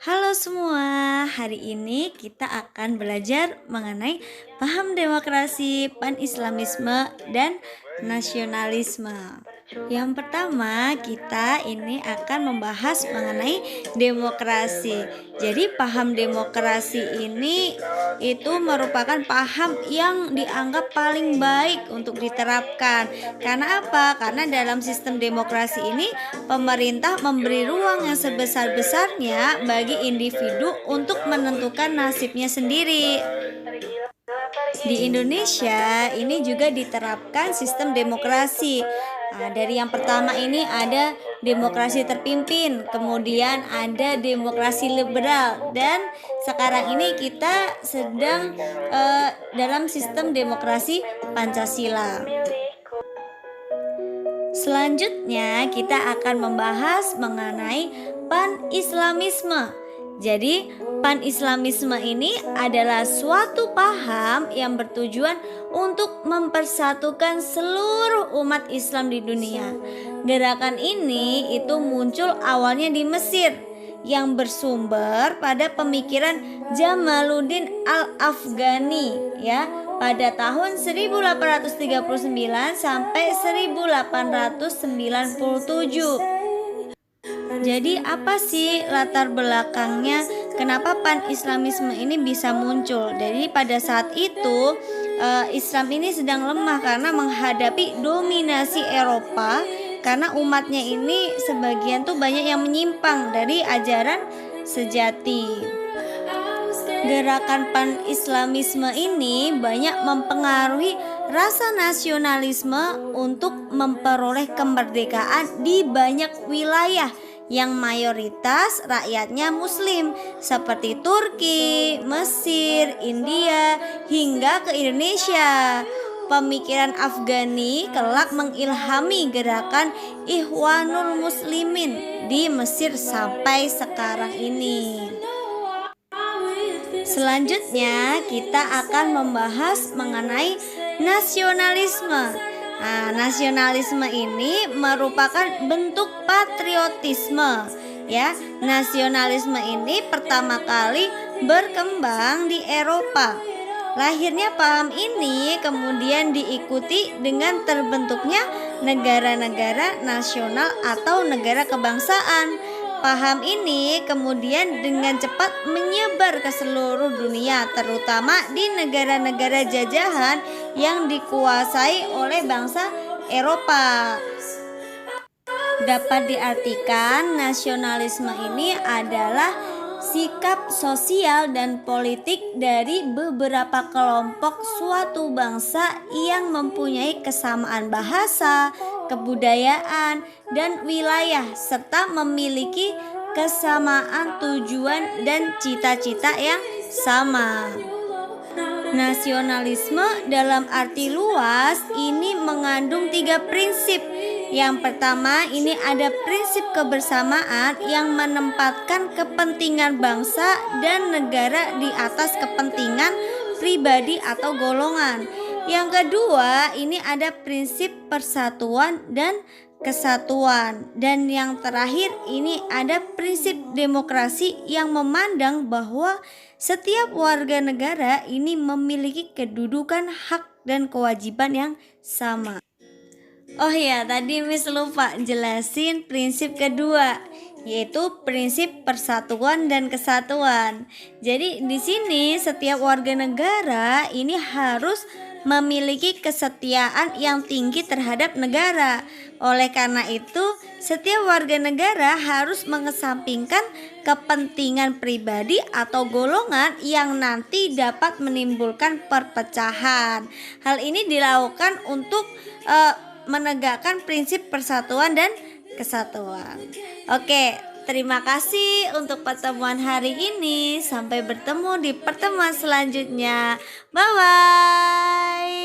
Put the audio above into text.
Halo semua, hari ini kita akan belajar mengenai paham demokrasi, pan-Islamisme, dan nasionalisme. Yang pertama, kita ini akan membahas mengenai demokrasi. Jadi, paham demokrasi ini itu merupakan paham yang dianggap paling baik untuk diterapkan. Karena apa? Karena dalam sistem demokrasi ini pemerintah memberi ruang yang sebesar-besarnya bagi individu untuk menentukan nasibnya sendiri. Di Indonesia ini juga diterapkan sistem demokrasi. Dari yang pertama ini ada demokrasi terpimpin, kemudian ada demokrasi liberal, dan sekarang ini kita sedang dalam sistem demokrasi Pancasila. Selanjutnya kita akan membahas mengenai pan-Islamisme. Jadi, pan-Islamisme ini adalah suatu paham yang bertujuan untuk mempersatukan seluruh umat Islam di dunia. Gerakan ini itu muncul awalnya di Mesir yang bersumber pada pemikiran Jamaluddin Al-Afghani ya pada tahun 1839 sampai 1897. Jadi apa sih latar belakangnya kenapa pan-Islamisme ini bisa muncul? Jadi pada saat itu Islam ini sedang lemah karena menghadapi dominasi Eropa, karena umatnya ini sebagian tuh banyak yang menyimpang dari ajaran sejati. Gerakan pan-Islamisme ini banyak mempengaruhi rasa nasionalisme untuk memperoleh kemerdekaan di banyak wilayah yang mayoritas rakyatnya muslim seperti Turki, Mesir, India, hingga ke Indonesia. Pemikiran Afghani kelak mengilhami gerakan Ikhwanul Muslimin di Mesir sampai sekarang ini. Selanjutnya kita akan membahas mengenai nasionalisme. Nasionalisme ini merupakan bentuk patriotisme ya. Nasionalisme ini pertama kali berkembang di Eropa. Lahirnya paham ini kemudian diikuti dengan terbentuknya negara-negara nasional atau negara kebangsaan. Paham ini kemudian dengan cepat menyebar ke seluruh dunia, terutama di negara-negara jajahan yang dikuasai oleh bangsa Eropa. Dapat diartikan nasionalisme ini adalah sikap sosial dan politik dari beberapa kelompok suatu bangsa yang mempunyai kesamaan bahasa, kebudayaan, dan wilayah, serta memiliki kesamaan tujuan dan cita-cita yang sama. Nasionalisme dalam arti luas ini mengandung 3 prinsip. Yang pertama ini ada prinsip kebersamaan yang menempatkan kepentingan bangsa dan negara di atas kepentingan pribadi atau golongan. Yang kedua ini ada prinsip persatuan dan kesatuan. Dan yang terakhir ini ada prinsip demokrasi yang memandang bahwa setiap warga negara ini memiliki kedudukan, hak, dan kewajiban yang sama. Oh ya, tadi Miss lupa jelasin prinsip kedua, yaitu prinsip persatuan dan kesatuan. Jadi di sini setiap warga negara ini harus memiliki kesetiaan yang tinggi terhadap negara. Oleh karena itu, setiap warga negara harus mengesampingkan kepentingan pribadi atau golongan yang nanti dapat menimbulkan perpecahan. Hal ini dilakukan untuk menegakkan prinsip persatuan dan kesatuan. Oke, terima kasih untuk pertemuan hari ini. Sampai bertemu di pertemuan selanjutnya. Bye bye.